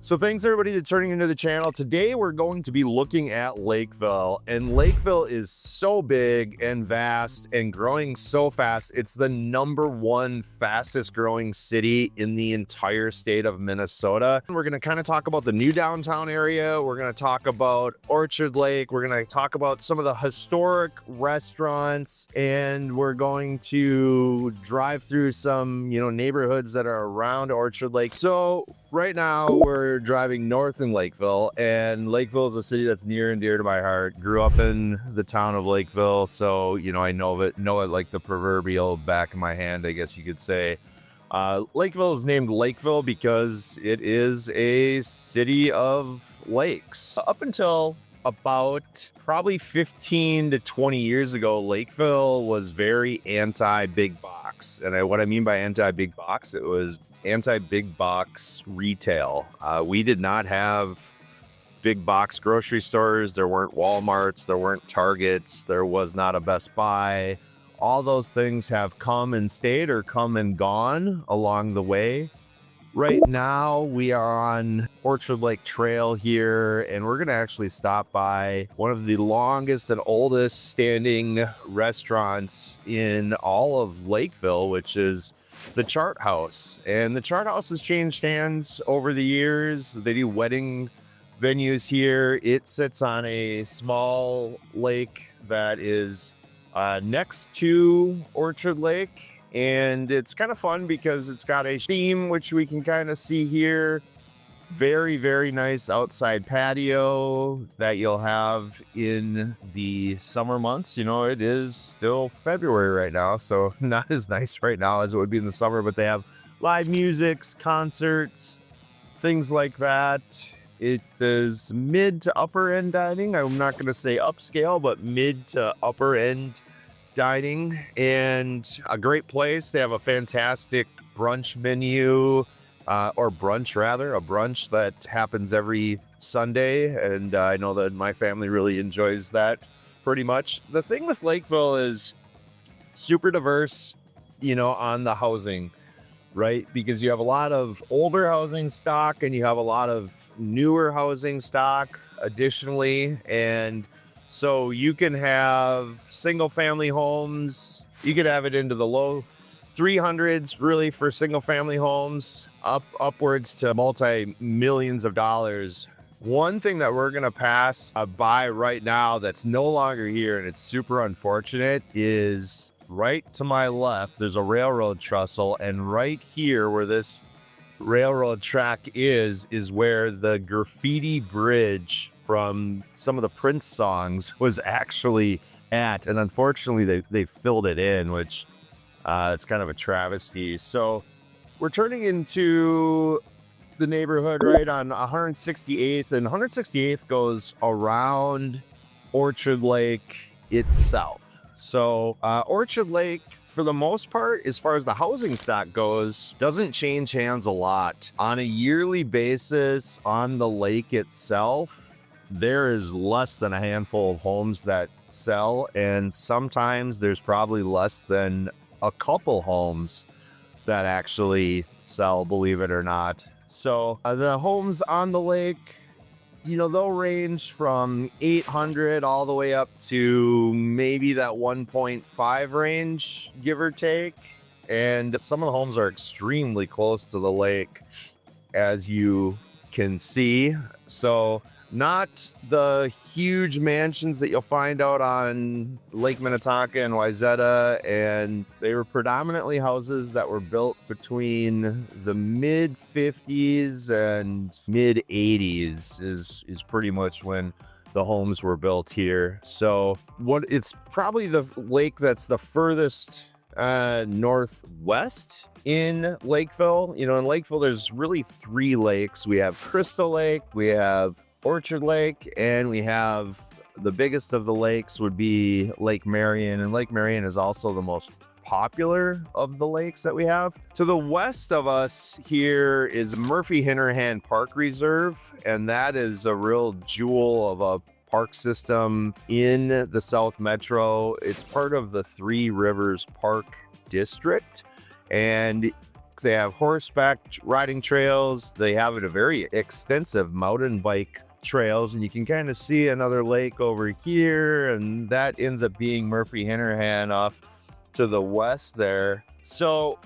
So thanks everybody for turning into the channel. Today we're going to be looking at Lakeville, and Lakeville is so big and vast and growing so fast. It's the #1 fastest growing city in the entire state of Minnesota. We're going to kind of talk about the new downtown area. We're going to talk about Orchard Lake. We're going to talk about some of the historic restaurants, and we're going to drive through some, neighborhoods that are around Orchard Lake. So right now we're driving north in Lakeville, and Lakeville is a city that's near and dear to my heart. Grew up in the town of Lakeville, so I know it like the proverbial back of my hand, I guess you could say. Lakeville is named Lakeville because it is a city of lakes. Up until about probably 15 to 20 years ago, Lakeville was very anti-big box. And what I mean by anti-big box, it was anti-big box retail. We did not have big box grocery stores. There weren't Walmarts, there weren't Targets, there was not a Best Buy. All those things have come and stayed or come and gone along the way. Right now we are on Orchard Lake Trail here, and we're gonna actually stop by one of the longest and oldest standing restaurants in all of Lakeville, which is the Chart House. And the Chart House has changed hands over the years. They do wedding venues here. It sits on a small lake that is next to Orchard Lake. And it's kind of fun because it's got a theme, which we can kind of see here. Very, very nice outside patio that you'll have in the summer months. It is still February right now, so not as nice right now as it would be in the summer, but they have live musics, concerts, things like that. It is mid to upper end dining. I'm not going to say upscale, but mid to upper end dining, and a great place. They have a fantastic brunch menu, or brunch rather, a brunch that happens every Sunday, and I know that my family really enjoys that pretty much. The thing with Lakeville is super diverse, on the housing, right? Because you have a lot of older housing stock and you have a lot of newer housing stock additionally, and so you can have single family homes. You could have it into the low 300s really for single family homes, upwards to multi-millions of dollars. One thing that we're gonna pass by right now that's no longer here, and it's super unfortunate, is right to my left there's a railroad trestle, and right here where this railroad track is where the graffiti bridge from some of the Prince songs was actually at, and unfortunately they filled it in, which it's kind of a travesty. So we're turning into the neighborhood right on 168th, and 168th goes around Orchard Lake itself. So Orchard Lake, for the most part, as far as the housing stock goes, doesn't change hands a lot. On a yearly basis on the lake itself, there is less than a handful of homes that sell, and sometimes there's probably less than a couple homes that actually sell, believe it or not. So the homes on the lake, they'll range from 800 all the way up to maybe that 1.5 range, give or take. And some of the homes are extremely close to the lake, as you can see. So not the huge mansions that you'll find out on Lake Minnetonka and Wayzata, and they were predominantly houses that were built between the mid 50s and mid 80s is pretty much when the homes were built here. So it's probably the lake that's the furthest northwest in Lakeville. In Lakeville there's really 3 lakes. We have Crystal Lake, we have Orchard Lake, and we have the biggest of the lakes would be Lake Marian, and Lake Marian is also the most popular of the lakes that we have. To the west of us here is Murphy-Hinterhand Park Reserve, and that is a real jewel of a park system in the South Metro. It's part of the Three Rivers Park District, and track. They have horseback riding trails. They have a very extensive mountain bike trails, and you can kind of see another lake over here, and that ends up being Murphy Hinterhan off to the west there. So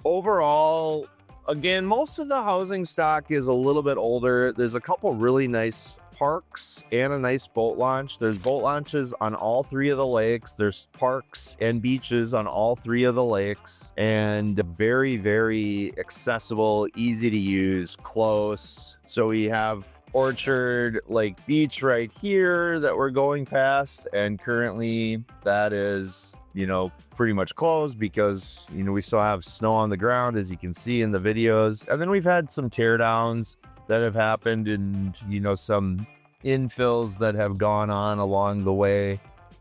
overall, again, most of the housing stock is a little bit older. There's a couple really nice parks and a nice boat launch. There's boat launches on all three of the lakes. There's parks and beaches on all three of the lakes, and very, very accessible, easy to use, close. So we have Orchard Lake Beach right here that we're going past, and currently that is, you know, pretty much closed because, you know, we still have snow on the ground, as you can see in the videos. And then we've had some tear downs that have happened, and, you know, some infills that have gone on along the way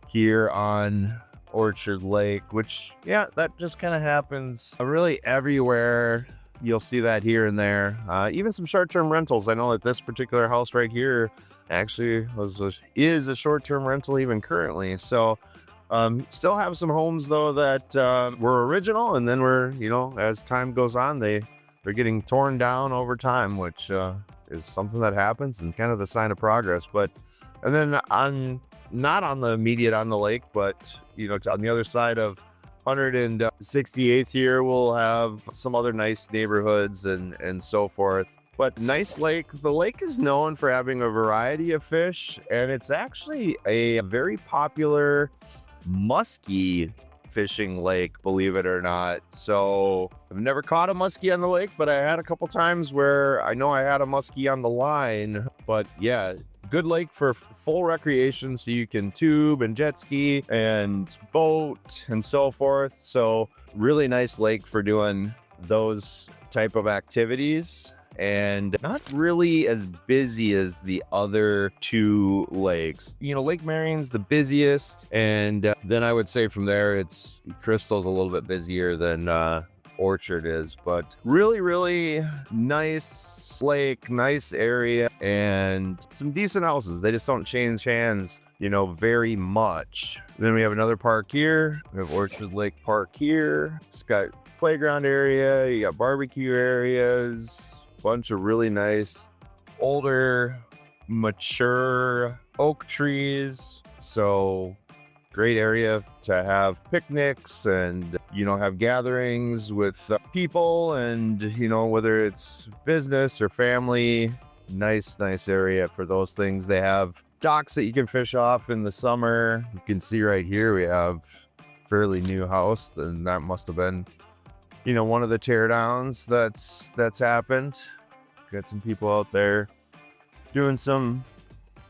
here on Orchard Lake, which, yeah, that just kind of happens really everywhere. You'll see that here and there. Even some short-term rentals. I know that this particular house right here actually is a short-term rental even currently. So still have some homes though that were original, and then we're, you know, as time goes on, they're getting torn down over time, which is something that happens and kind of the sign of progress. But and then not on the immediate on the lake, but, you know, on the other side of 168th here, we'll have some other nice neighborhoods and so forth. But nice lake. The lake is known for having a variety of fish, and it's actually a very popular muskie fishing lake, believe it or not. So I've never caught a muskie on the lake, but I had a couple times where I know I had a muskie on the line. But yeah, good lake for full recreation, so you can tube and jet ski and boat and so forth. So really nice lake for doing those type of activities, and not really as busy as the other two lakes. You know, Lake Marian's the busiest, and then I would say from there, it's Crystal's a little bit busier than Orchard is. But really nice lake, nice area, and some decent houses. They just don't change hands, you know, very much. Then we have another park here. We have Orchard Lake Park here. It's got playground area, you got barbecue areas, bunch of really nice older mature oak trees. So great area to have picnics and, you know, have gatherings with people, and, you know, whether it's business or family. Nice area for those things. They have docks that you can fish off in the summer. You can see right here we have fairly new house, and that must have been, you know, one of the tear downs that's happened. Got some people out there doing some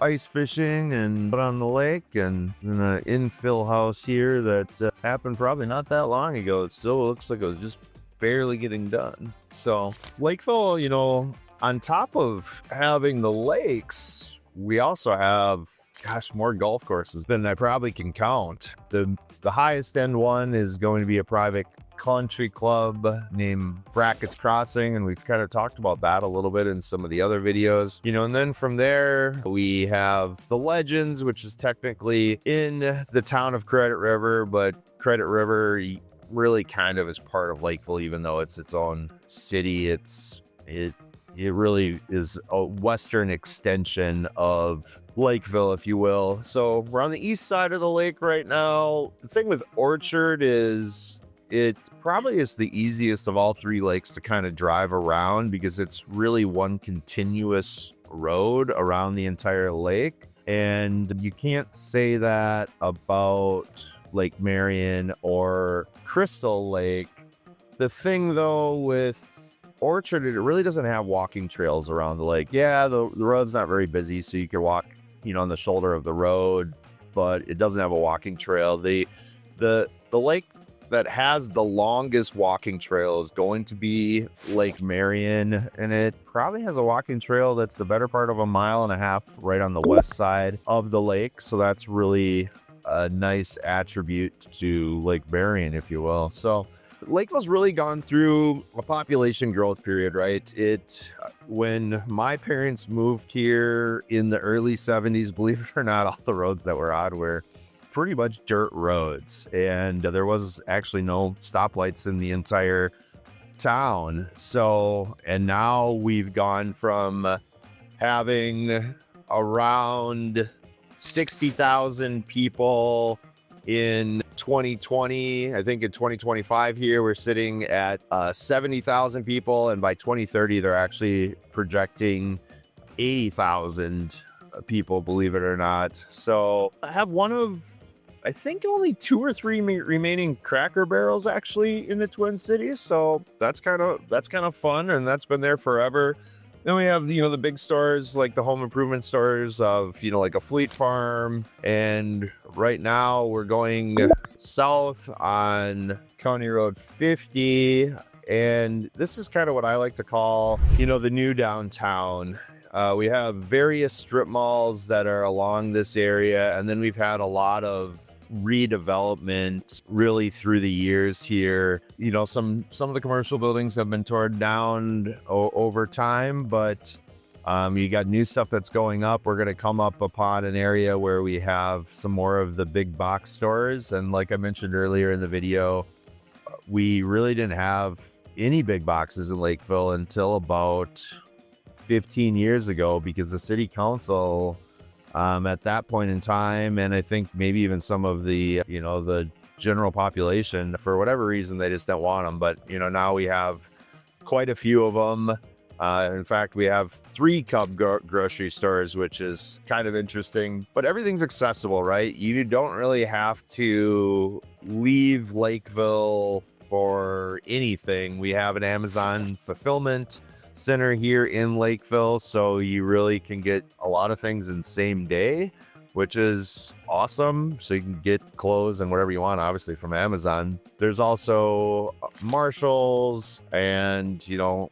ice fishing and on the lake, and an infill house here that happened probably not that long ago. It still looks like it was just barely getting done. So Lakeville, you know, on top of having the lakes, we also have, gosh, more golf courses than I probably can count. The highest end one is going to be a private country club named Brackett's Crossing, and we've kind of talked about that a little bit in some of the other videos, you know. And then from there we have the Legends, which is technically in the town of Credit River, but Credit River really kind of is part of Lakeville, even though it's its own city. It really is a western extension of Lakeville, if you will. So we're on the east side of the lake right now. The thing with Orchard is it probably is the easiest of all three lakes to kind of drive around, because it's really one continuous road around the entire lake. And you can't say that about Lake Marian or Crystal Lake. The thing though with Orchard, it really doesn't have walking trails around the lake. Yeah, the road's not very busy, so you can walk, you know, on the shoulder of the road, but it doesn't have a walking trail. The lake that has the longest walking trail is going to be Lake Marian, and it probably has a walking trail that's the better part of 1.5 miles right on the west side of the lake. So that's really a nice attribute to Lake Marian, if you will. So Lakeville's really gone through a population growth period, right? When my parents moved here in the early 70s, believe it or not, all the roads that were on were pretty much dirt roads, and there was actually no stoplights in the entire town. So, and now we've gone from having around 60,000 people in 2020. I think in 2025 here, we're sitting at 70,000 people. And by 2030, they're actually projecting 80,000 people, believe it or not. So I have one of, I think, only 2 or 3 remaining Cracker Barrels actually in the Twin Cities. So that's kind of fun, and that's been there forever. Then we have, the big stores like the home improvement stores of, like a Fleet Farm. And right now we're going south on County Road 50. And this is kind of what I like to call, the new downtown. We have various strip malls that are along this area. And then we've had a lot of redevelopment really through the years here. Some of the commercial buildings have been torn down over time, but you got new stuff that's going up. We're going to come up upon an area where we have some more of the big box stores. And like I mentioned earlier in the video, we really didn't have any big boxes in Lakeville until about 15 years ago, because the city council at that point in time, and I think maybe even some of the, the general population, for whatever reason, they just don't want them. But, now we have quite a few of them. In fact, we have 3 Cub grocery stores, which is kind of interesting, but everything's accessible, right? You don't really have to leave Lakeville for anything. We have an Amazon fulfillment center here in Lakeville, so you really can get a lot of things in same day, which is awesome. So you can get clothes and whatever you want, obviously, from Amazon. There's also Marshalls and,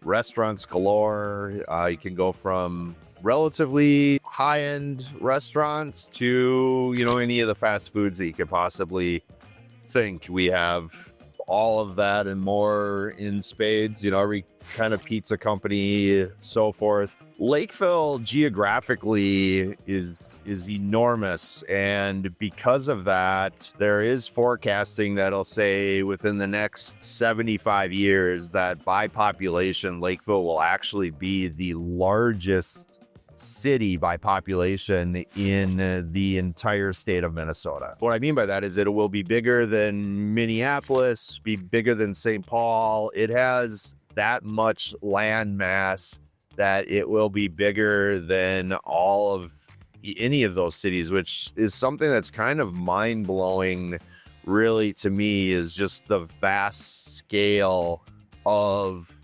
restaurants galore. You can go from relatively high-end restaurants to, any of the fast foods that you could possibly think. We have all of that and more in spades, every kind of pizza company, so forth. Lakeville geographically is enormous, and because of that, there is forecasting that'll say within the next 75 years that by population, Lakeville will actually be the largest city by population in the entire state of Minnesota. What I mean by that is that it will be bigger than Minneapolis, be bigger than St. Paul. It has that much land mass that it will be bigger than all of any of those cities, which is something that's kind of mind-blowing, really, to me, is just the vast scale of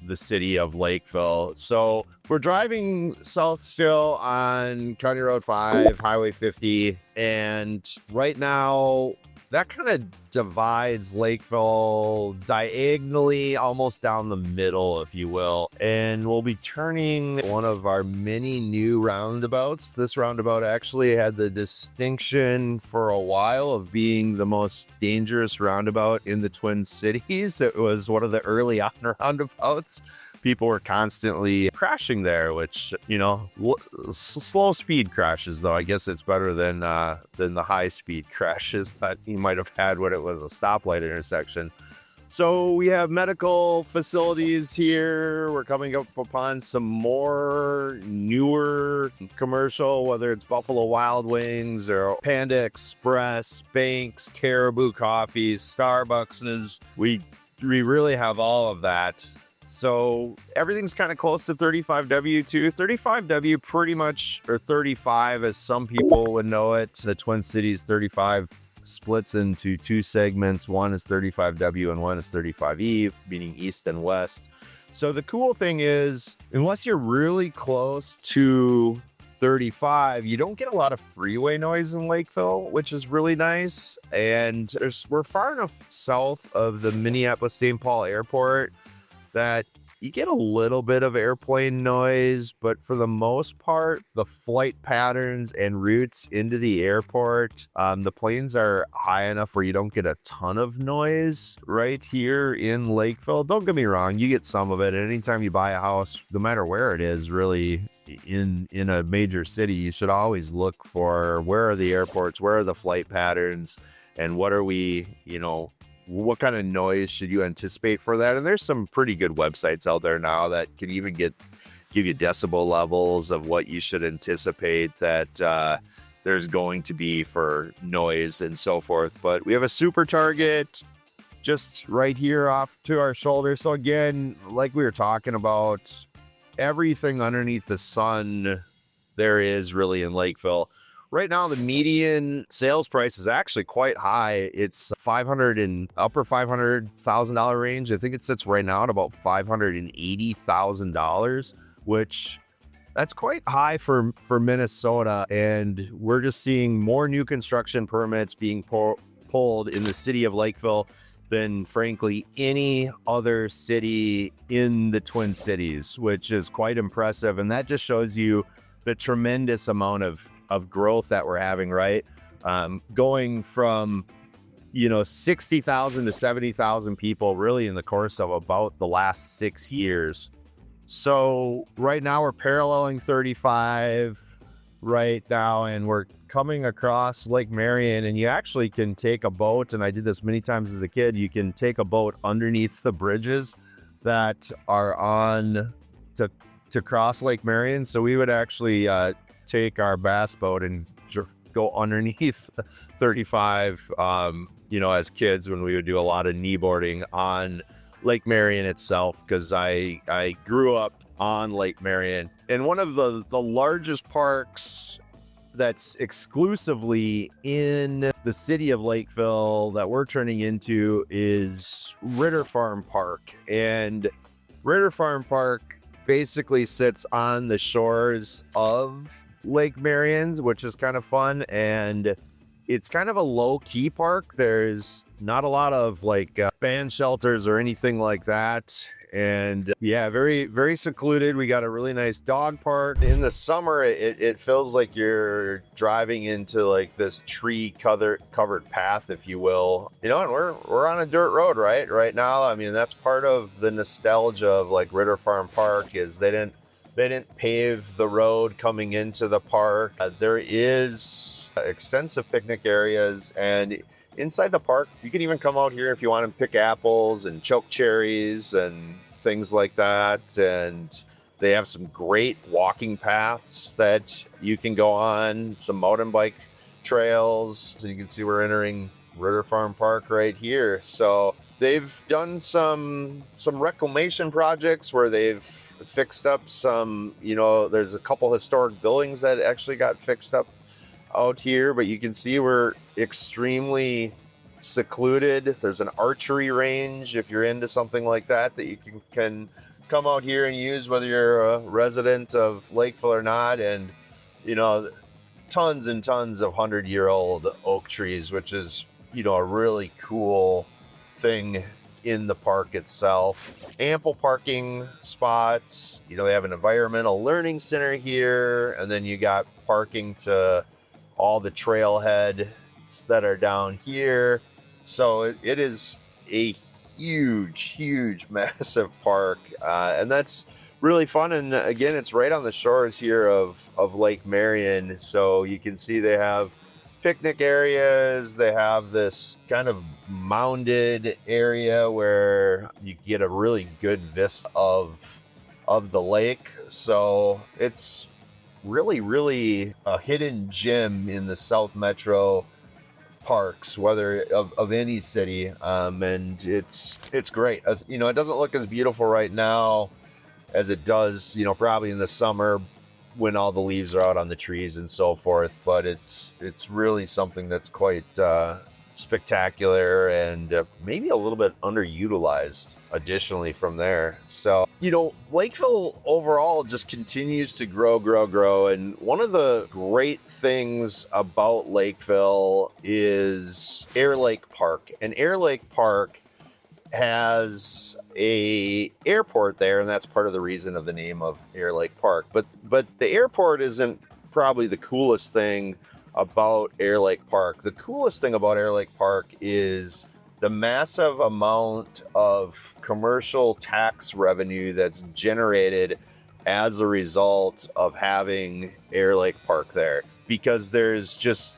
the city of Lakeville. So we're driving south still on County Road 5, Highway 50, and right now that kind of divides Lakeville diagonally, almost down the middle, if you will. And we'll be turning one of our many new roundabouts. This roundabout actually had the distinction for a while of being the most dangerous roundabout in the Twin Cities. It was one of the early on roundabouts. People were constantly crashing there, which, slow speed crashes, though. I guess it's better than the high speed crashes that you might have had when it was a stoplight intersection. So we have medical facilities here. We're coming up upon some more newer commercial, whether it's Buffalo Wild Wings or Panda Express, Banks, Caribou Coffees, Starbucks. We really have all of that. So everything's kind of close to 35W too. 35W pretty much, or 35 as some people would know it. The Twin Cities 35 splits into 2 segments. One is 35W and one is 35E, meaning east and west. So the cool thing is, unless you're really close to 35, you don't get a lot of freeway noise in Lakeville, which is really nice. And we're far enough south of the Minneapolis-St. Paul airport that you get a little bit of airplane noise, but for the most part, the flight patterns and routes into the airport, the planes are high enough where you don't get a ton of noise right here in Lakeville. Don't get me wrong, you get some of it. And anytime you buy a house, no matter where it is, really in a major city, you should always look for where are the airports, where are the flight patterns, and what are we, what kind of noise should you anticipate for that? And there's some pretty good websites out there now that can even give you decibel levels of what you should anticipate that there's going to be for noise and so forth. But we have a super target just right here off to our shoulder. So again, like we were talking about, everything underneath the sun there is really in Lakeville. Right now, the median sales price is actually quite high. It's upper $500,000 range. I think it sits right now at about $580,000, which that's quite high for Minnesota. And we're just seeing more new construction permits being pulled in the city of Lakeville than frankly any other city in the Twin Cities, which is quite impressive. And that just shows you the tremendous amount of growth that we're having, right? Going from, 60,000 to 70,000 people really in the course of about the last 6 years. So right now we're paralleling 35 right now, and we're coming across Lake Marian, and you actually can take a boat, and I did this many times as a kid. You can take a boat underneath the bridges that are on to cross Lake Marian. So we would actually take our bass boat and go underneath 35, as kids when we would do a lot of kneeboarding on Lake Marian itself, because I grew up on Lake Marian. And one of the largest parks that's exclusively in the city of Lakeville that we're turning into is Ritter Farm Park. And Ritter Farm Park basically sits on the shores of Lake Marian, which is kind of fun. And it's kind of a low-key park. There's not a lot of band shelters or anything like that. And yeah, very, very secluded. We got a really nice dog park. In the summer, it feels like you're driving into this tree covered path, if you will. And we're on a dirt road, right now. I mean, that's part of the nostalgia of Ritter Farm Park is they didn't pave the road coming into the park. There is extensive picnic areas, and inside the park, you can even come out here if you want to pick apples and choke cherries and things like that. And they have some great walking paths that you can go on, some mountain bike trails. So you can see we're entering Ritter Farm Park right here. So they've done some reclamation projects where they've fixed up some, there's a couple historic buildings that actually got fixed up out here, but you can see we're extremely secluded. There's an archery range if you're into something like that you can come out here and use, whether you're a resident of Lakeville or not. And tons and tons of 100-year-old oak trees, which is a really cool thing in the park itself. Ample parking spots. They have an environmental learning center here, and then you got parking to all the trailheads that are down here. So it is a huge, massive park. And that's really fun. And again, it's right on the shores here of Lake Marian. So you can see they have picnic areas. They have this kind of mounded area where you get a really good vista of the lake. So it's really a hidden gem in the South Metro parks, whether of any city. And it's great. It doesn't look as beautiful right now as it does, probably in the summer when all the leaves are out on the trees and so forth. But it's really something that's quite spectacular and maybe a little bit underutilized additionally from there. So, Lakeville overall just continues to grow. And one of the great things about Lakeville is Airlake Park. And Airlake Park has a airport there, and that's part of the reason of the name of Airlake Park. But the airport isn't probably the coolest thing about Airlake Park. The coolest thing about Airlake Park is the massive amount of commercial tax revenue that's generated as a result of having Airlake Park there, because there's just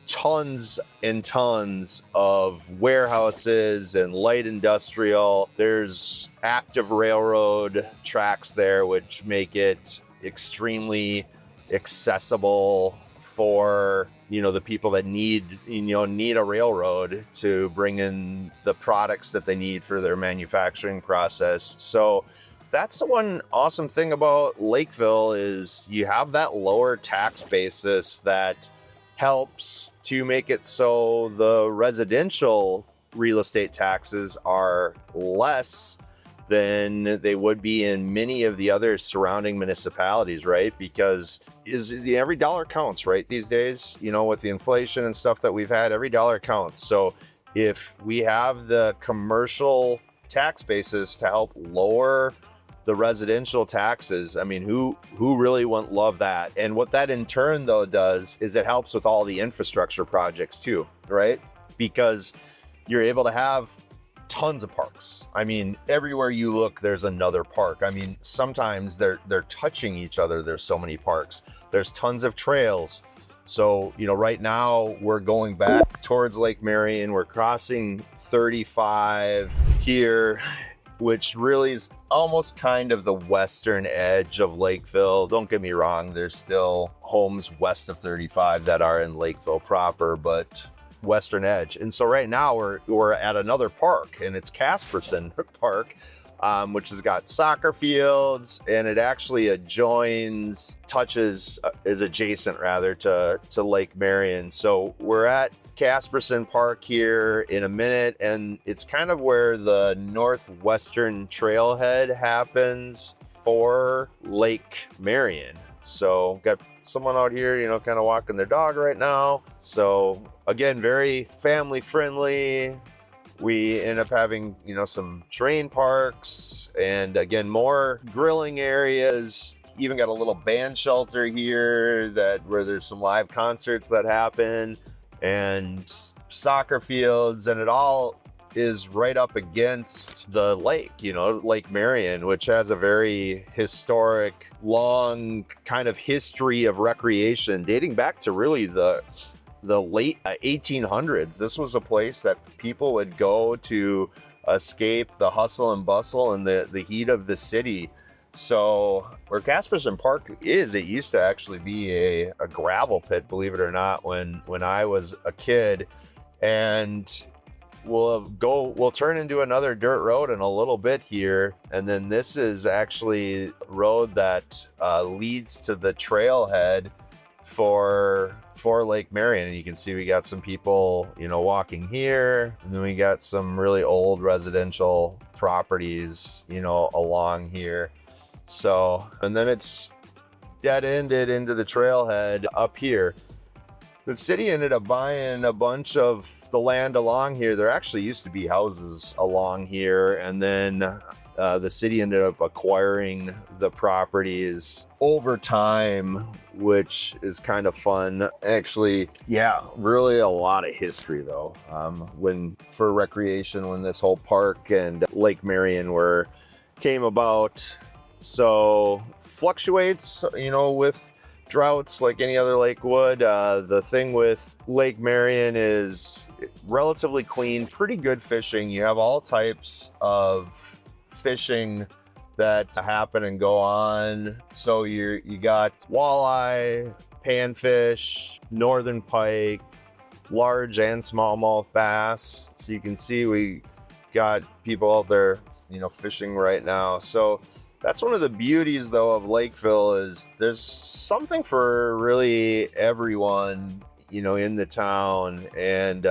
tons and tons of warehouses and light industrial. There's active railroad tracks there, which make it extremely accessible for, you know, the people that need a railroad to bring in the products that they need for their manufacturing process. So that's the one awesome thing about Lakeville is you have that lower tax basis that helps to make it so the residential real estate taxes are less than they would be in many of the other surrounding municipalities, right? Because every dollar counts, right? These days, you know, with the inflation and stuff that we've had, every dollar counts. So if we have the commercial tax basis to help lower the residential taxes, I mean, who really wouldn't love that? And what that in turn though does is it helps with all the infrastructure projects too, right? Because you're able to have tons of parks. I mean, everywhere you look, there's another park. I mean, sometimes they're touching each other. There's so many parks. There's tons of trails. So, you know, right now we're going back towards Lake Marian. We're crossing 35 here, which really is almost kind of the western edge of Lakeville. Don't get me wrong, there's still homes west of 35 that are in Lakeville proper, but western edge. And so right now we're at another park, and it's Casperson Park, which has got soccer fields, and it actually is adjacent rather to Lake Marian. So we're at Casperson Park here in a minute, and it's kind of where the northwestern trailhead happens for Lake Marian. So got someone out here, you know, kind of walking their dog right now. So again, very family friendly. We end up having, you know, some terrain parks, and again, more grilling areas. Even got a little band shelter here where there's some live concerts that happen, and soccer fields, and it all is right up against the lake, you know, Lake Marian, which has a very historic, long kind of history of recreation dating back to really the late 1800s. This was a place that people would go to escape the hustle and bustle and the heat of the city. So where Casperson Park is, it used to actually be a gravel pit, believe it or not, when I was a kid. And we'll turn into another dirt road in a little bit here. And then this is actually road that leads to the trailhead for Lake Marian. And you can see we got some people, you know, walking here, and then we got some really old residential properties, you know, along here. So, and then it's dead-ended into the trailhead up here. The city ended up buying a bunch of the land along here. There actually used to be houses along here, and then the city ended up acquiring the properties over time, which is kind of fun. Actually, yeah, really a lot of history though. For recreation, when this whole park and Lake Marian came about. So fluctuates, you know, with droughts like any other lake would. The thing with Lake Marian is relatively clean, pretty good fishing. You have all types of fishing that happen and go on. So you got walleye, panfish, northern pike, large and smallmouth bass. So you can see we got people out there, you know, fishing right now. So that's one of the beauties though of Lakeville, is there's something for really everyone, you know, in the town. And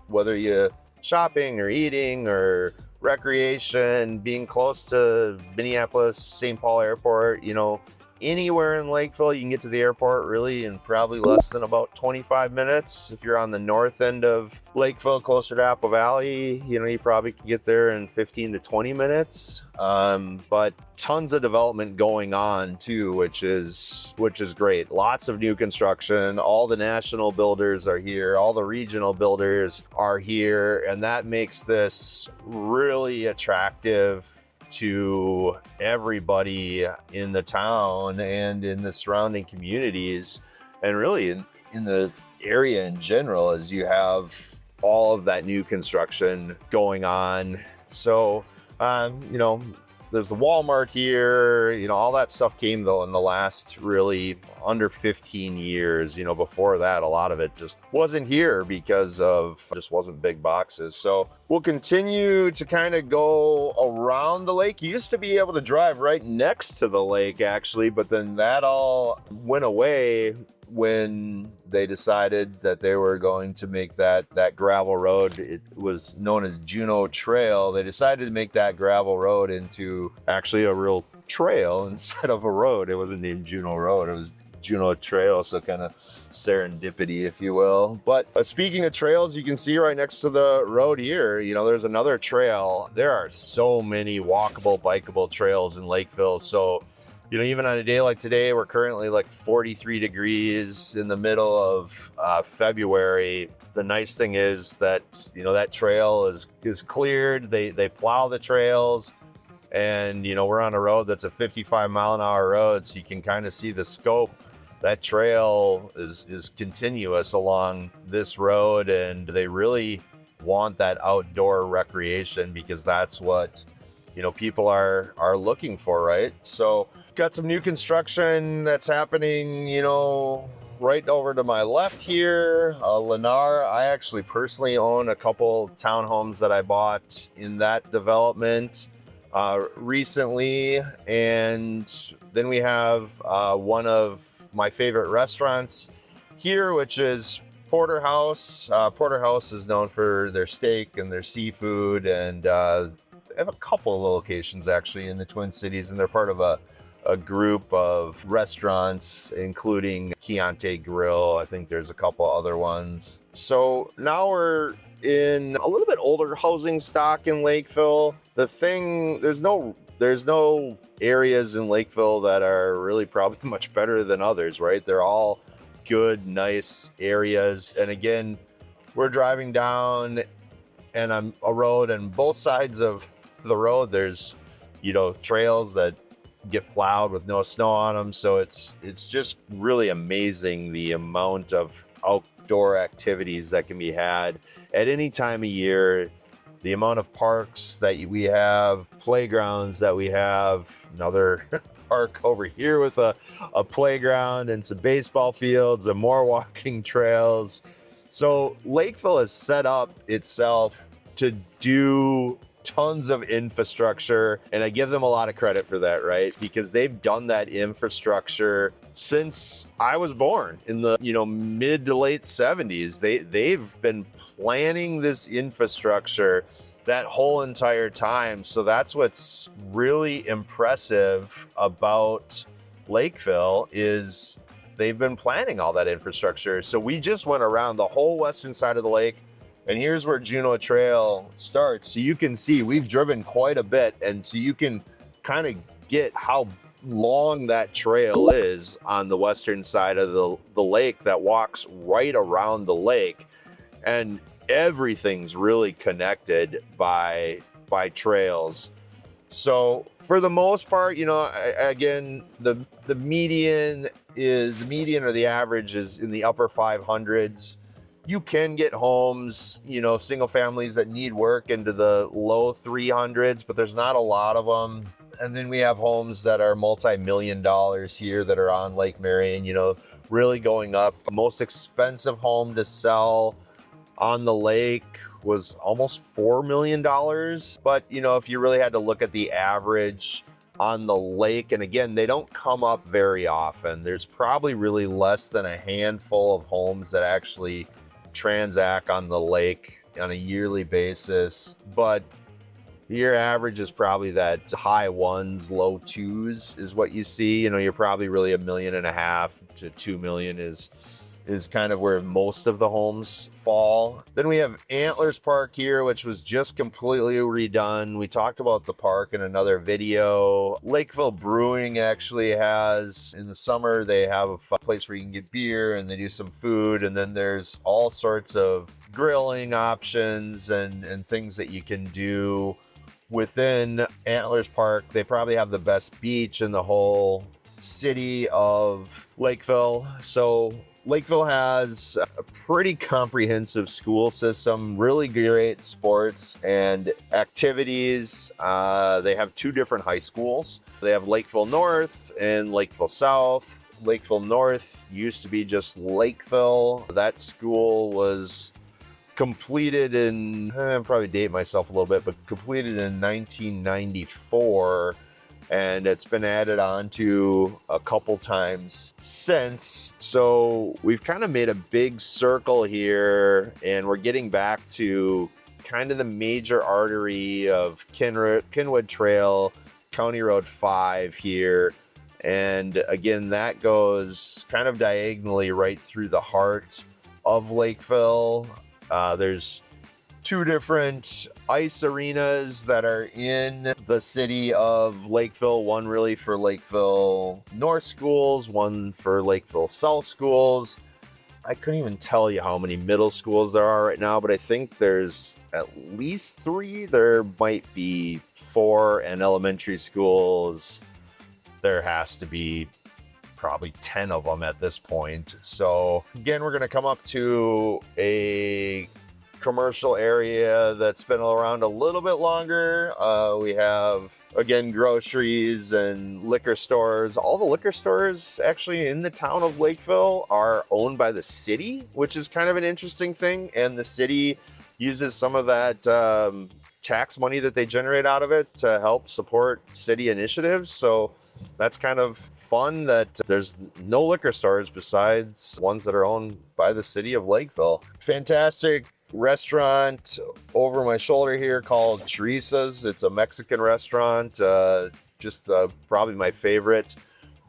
whether you shopping or eating or recreation, being close to Minneapolis, St. Paul Airport, you know, anywhere in Lakeville, you can get to the airport really in probably less than about 25 minutes. If you're on the north end of Lakeville, closer to Apple Valley, you know, you probably can get there in 15 to 20 minutes. But tons of development going on too, which is great. Lots of new construction. All the national builders are here. All the regional builders are here. And that makes this really attractive to everybody in the town and in the surrounding communities. and really in the area in general, as you have all of that new construction going on. So, you know, there's the Walmart here, you know, all that stuff came though in the last really under 15 years. You know, before that, a lot of it just wasn't here because of just wasn't big boxes. So we'll continue to kind of go around the lake. You used to be able to drive right next to the lake actually, but then that all went away when they decided that they were going to make that gravel road. It was known as Juneau Trail. They decided to make that gravel road into actually a real trail instead of a road. It wasn't named Juneau Road, it was Juneau Trail, so kind of serendipity, if you will. But speaking of trails, you can see right next to the road here, you know, there's another trail. There are so many walkable, bikeable trails in Lakeville. So, you know, even on a day like today, we're currently like 43 degrees in the middle of February. The nice thing is that, you know, that trail is cleared. They plow the trails, and, you know, we're on a road that's a 55-mile-an-hour road, so you can kind of see the scope. That trail is continuous along this road, and they really want that outdoor recreation because that's what, you know, people are looking for, right? So got some new construction that's happening, you know, right over to my left here, Lennar. I actually personally own a couple townhomes that I bought in that development recently. And then we have one of my favorite restaurants here, which is Porterhouse. Porterhouse is known for their steak and their seafood, and they have a couple of locations actually in the Twin Cities, and they're part of a group of restaurants, including Chianti Grill. I think there's a couple other ones. So now we're in a little bit older housing stock in Lakeville. The thing, there's no areas in Lakeville that are really probably much better than others, right? They're all good, nice areas. And again, we're driving down and I'm a road, and both sides of the road, there's, you know, trails that get plowed with no snow on them. So it's just really amazing the amount of outdoor activities that can be had at any time of year, the amount of parks that we have, playgrounds that we have. Another park over here with a playground and some baseball fields and more walking trails. So Lakeville has set up itself to do tons of infrastructure, and I give them a lot of credit for that, right? Because they've done that infrastructure since I was born in the, you know, mid to late 70s. They've been planning this infrastructure that whole entire time. So that's what's really impressive about Lakeville, is they've been planning all that infrastructure. So we just went around the whole western side of the lake, and here's where Juneau Trail starts. So you can see we've driven quite a bit, and so you can kind of get how long that trail is on the western side of the lake that walks right around the lake. And everything's really connected by trails. So for the most part, you know, again, the median or the average is in the upper 500s. You can get homes, you know, single families that need work into the low 300s, but there's not a lot of them. And then we have homes that are multi-million dollars here that are on Lake Marian, you know, really going up. Most expensive home to sell on the lake was almost $4 million. But, you know, if you really had to look at the average on the lake, and again, they don't come up very often. There's probably really less than a handful of homes that actually transact on the lake on a yearly basis. But your average is probably that high ones, low twos is what you see. You know, you're probably really $1.5 million to $2 million is kind of where most of the homes fall. Then we have Antlers Park here, which was just completely redone. We talked about the park in another video. Lakeville Brewing actually has, in the summer, they have a place where you can get beer and they do some food. And then there's all sorts of grilling options and things that you can do within Antlers Park. They probably have the best beach in the whole city of Lakeville. So Lakeville has a pretty comprehensive school system, really great sports and activities. They have two different high schools. They have Lakeville North and Lakeville South. Lakeville North used to be just Lakeville. That school was completed in, I'll probably date myself a little bit, but completed in 1994. And it's been added on to a couple times since. So we've kind of made a big circle here, and we're getting back to kind of the major artery of Kenwood Trail, County Road 5 here. And again, that goes kind of diagonally right through the heart of Lakeville. There's two different ice arenas that are in the city of Lakeville. One really for Lakeville North schools, one for Lakeville South schools. I couldn't even tell you how many middle schools there are right now, but I think there's at least 3. There might be 4, and elementary schools, there has to be probably 10 of them at this point. So again, we're going to come up to a commercial area that's been around a little bit longer. We have, again, groceries and liquor stores. All the liquor stores actually in the town of Lakeville are owned by the city, which is kind of an interesting thing. And the city uses some of that tax money that they generate out of it to help support city initiatives. So that's kind of fun that there's no liquor stores besides ones that are owned by the city of Lakeville. Fantastic restaurant over my shoulder here called Teresa's. It's a Mexican restaurant, probably my favorite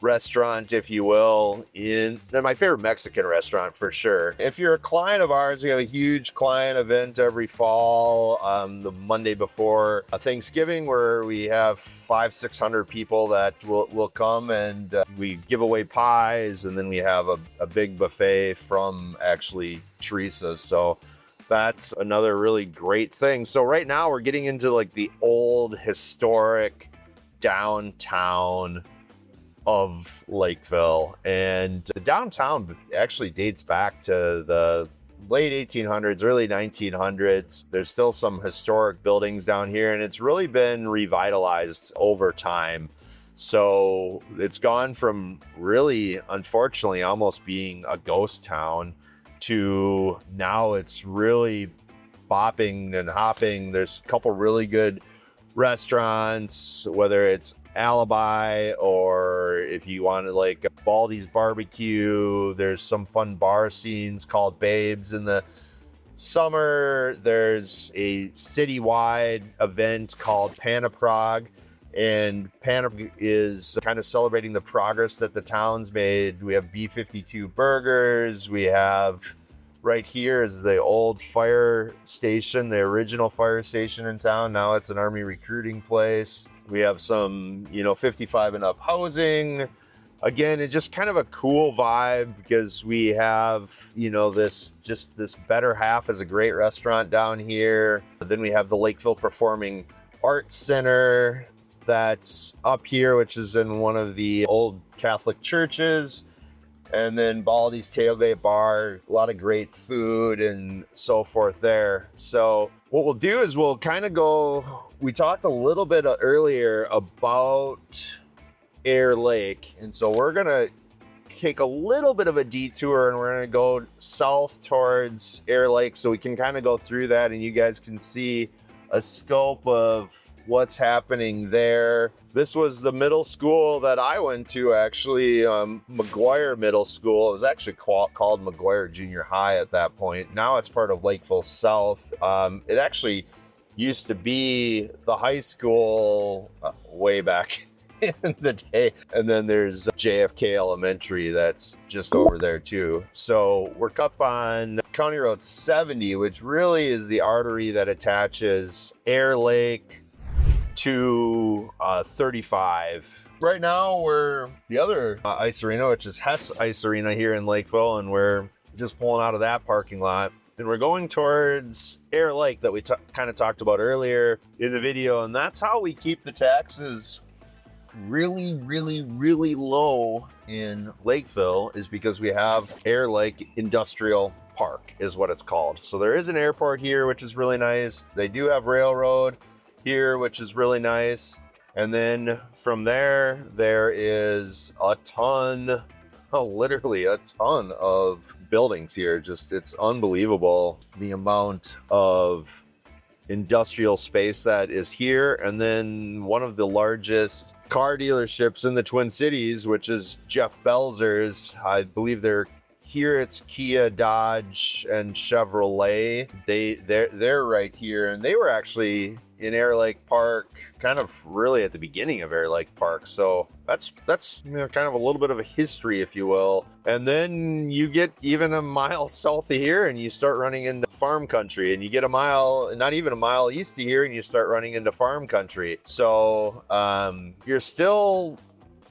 restaurant, if you will, my favorite Mexican restaurant for sure. If you're a client of ours, we have a huge client event every fall, the Monday before Thanksgiving, where we have 500-600 people that will come, and we give away pies, and then we have a big buffet from actually Teresa's. So that's another really great thing. So right now we're getting into like the old historic downtown of Lakeville, and the downtown actually dates back to the late 1800s, early 1900s. There's still some historic buildings down here, and it's really been revitalized over time. So it's gone from really, unfortunately, almost being a ghost town to now it's really bopping and hopping. There's a couple really good restaurants, whether it's Alibi or if you wanted like Baldy's Barbecue. There's some fun bar scenes called Babes in the summer. There's a citywide event called Panaprog, and Panaprog is kind of celebrating the progress that the town's made. We have B-52 burgers. We have right here is the old fire station, the original fire station in town. Now it's an Army recruiting place. We have some, 55 and up housing. Again, it's just kind of a cool vibe because we have, this better half is a great restaurant down here. Then we have the Lakeville Performing Arts Center that's up here, which is in one of the old Catholic churches. And then Baldy's Tailgate Bar, a lot of great food and so forth there. So what we'll do is we'll kind of go, we talked a little bit earlier about Airlake. And so we're going to take a little bit of a detour, and we're going to go south towards Airlake so we can kind of go through that and you guys can see a scope of what's happening there. This was the middle school that I went to, actually, McGuire Middle School. It was actually called McGuire Junior High at that point. Now it's part of Lakeville South. It actually used to be the high school way back in the day. And then there's JFK Elementary that's just over there too. So we're up on County Road 70, which really is the artery that attaches Airlake to 35. Right now we're the other ice arena, which is Hess Ice Arena here in Lakeville, and we're just pulling out of that parking lot, and we're going towards Airlake that we kind of talked about earlier in the video. And that's how we keep the taxes really, really, really low in Lakeville is because we have Airlake Industrial Park is what it's called. So there is an airport here, which is really nice. They do have railroad here, which is really nice. And then from there, there is a ton, literally a ton of buildings here. Just, it's unbelievable the amount of industrial space that is here. And then one of the largest car dealerships in the Twin Cities, which is Jeff Belzer's. I believe they're here. It's Kia, Dodge, and Chevrolet. They're right here, and they were actually in Airlake Park, kind of really at the beginning of Airlake Park. So that's you know, kind of a little bit of a history, if you will. And then you get even a mile south of here and you start running into farm country, and you get a mile, not even a mile east of here, and you start running into farm country. So you're still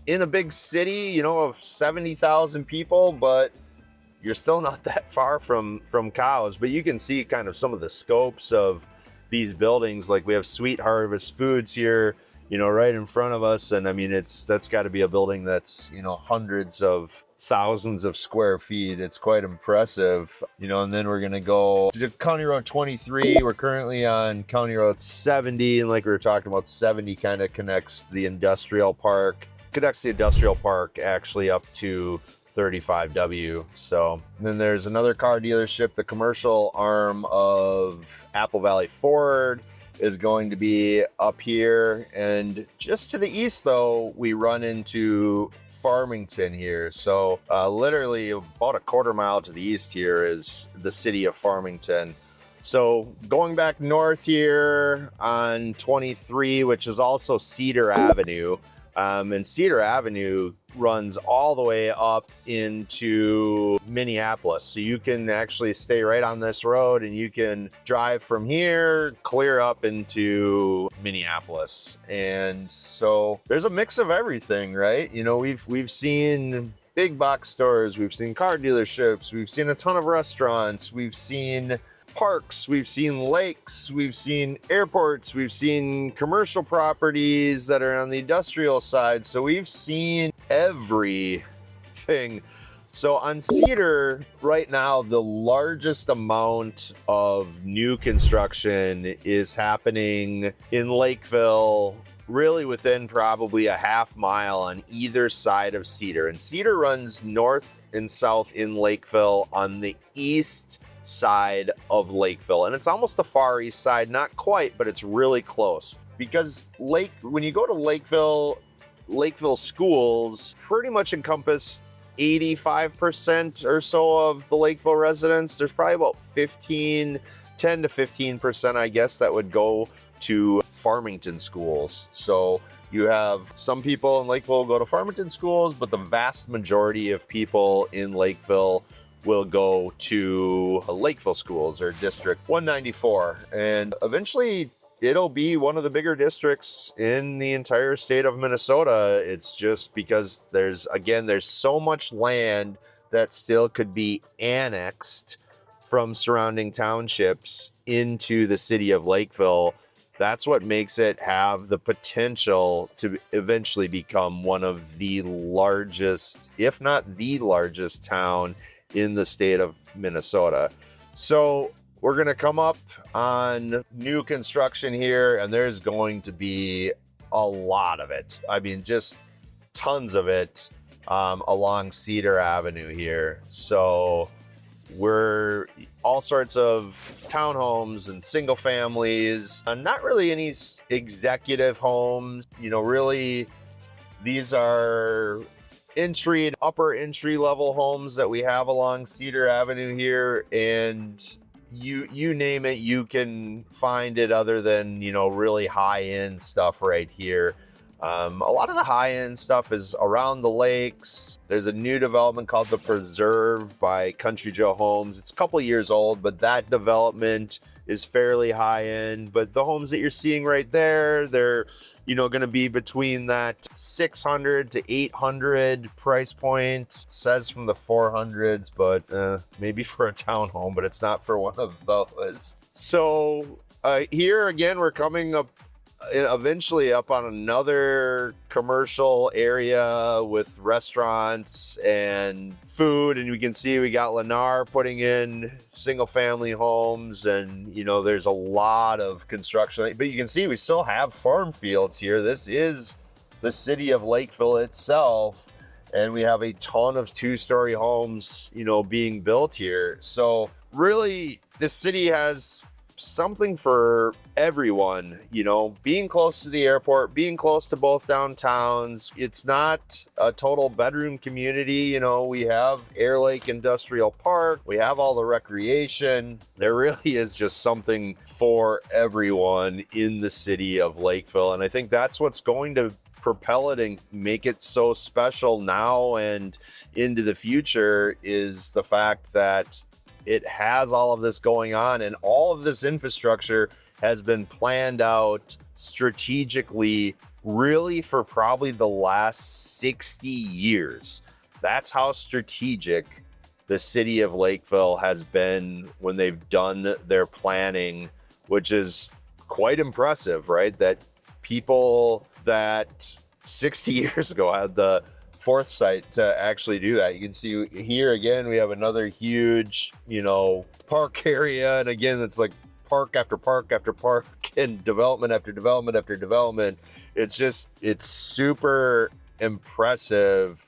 in a big city, you know, of 70,000 people, but you're still not that far from cows. But you can see kind of some of the scopes of these buildings. Like we have Sweet Harvest Foods here, you know, right in front of us. And I mean, that's got to be a building that's, you know, hundreds of thousands of square feet. It's quite impressive, you know. And then we're going to go to County Road 23. We're currently on County Road 70. And like we were talking about, 70 kind of connects the industrial park actually up to 35W. So then there's another car dealership. The commercial arm of Apple Valley Ford is going to be up here. And just to the east though, we run into Farmington here. So literally about a quarter mile to the east here is the city of Farmington. So going back north here on 23, which is also Cedar Avenue, and Cedar Avenue runs all the way up into Minneapolis. So you can actually stay right on this road and you can drive from here clear up into Minneapolis. And so there's a mix of everything, right? You know, we've seen big box stores, we've seen car dealerships, we've seen a ton of restaurants, we've seen parks, we've seen lakes, we've seen airports, we've seen commercial properties that are on the industrial side. So we've seen everything. So on Cedar right now, the largest amount of new construction is happening in Lakeville, really within probably a half mile on either side of Cedar. And Cedar runs north and south in Lakeville on the east side of Lakeville, and it's almost the far east side, not quite, but it's really close. Because when you go to Lakeville schools pretty much encompass 85% or so of the Lakeville residents. There's probably about 10 to 15%, I guess, that would go to Farmington schools. So you have some people in Lakeville go to Farmington schools, but the vast majority of people in Lakeville will go to Lakeville schools or District 194. And eventually it'll be one of the bigger districts in the entire state of Minnesota. It's just because there's so much land that still could be annexed from surrounding townships into the city of Lakeville. That's what makes it have the potential to eventually become one of the largest, if not the largest town in the state of Minnesota. So we're going to come up on new construction here, and there's going to be a lot of it. I mean, just tons of it along Cedar Avenue here. So we're all sorts of townhomes and single families, not really any executive homes. You know, really, these are upper entry level homes that we have along Cedar Avenue here, and you name it, you can find it, other than, you know, really high-end stuff right here. A lot of the high-end stuff is around the lakes. There's a new development called The Preserve by Country Joe Homes. It's a couple of years old, but that development is fairly high-end. But the homes that you're seeing right there, they're, you know, going to be between that 600 to 800 price point. It says from the 400s, but maybe for a townhome, but it's not for one of those. So here again, we're coming up eventually up on another commercial area with restaurants and food. And we can see we got Lennar putting in single family homes, and you know, there's a lot of construction, but you can see we still have farm fields here. This is the city of Lakeville itself. And we have a ton of 2-story homes, you know, being built here. So really, this city has something for everyone, you know, being close to the airport, being close to both downtowns. It's not a total bedroom community. You know, we have Airlake Industrial Park, we have all the recreation. There really is just something for everyone in the city of Lakeville. And I think that's what's going to propel it and make it so special now and into the future, is the fact that it has all of this going on, and all of this infrastructure has been planned out strategically really for probably the last 60 years. That's how strategic the city of Lakeville has been when they've done their planning, which is quite impressive, right? That people that 60 years ago had the foresight to actually do that. You can see here again, we have another huge, you know, park area. And again, it's like park after park after park and development after development after development. It's super impressive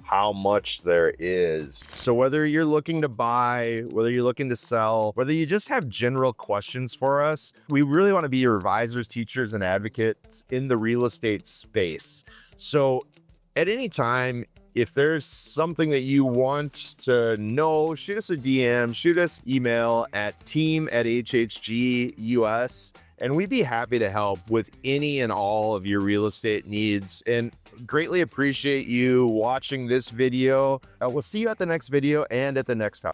how much there is. So whether you're looking to buy, whether you're looking to sell, whether you just have general questions for us, we really want to be your advisors, teachers, and advocates in the real estate space. So at any time, if there's something that you want to know, shoot us a DM, shoot us email at team@HHGUS, and we'd be happy to help with any and all of your real estate needs. And greatly appreciate you watching this video. We'll see you at the next video and at the next time.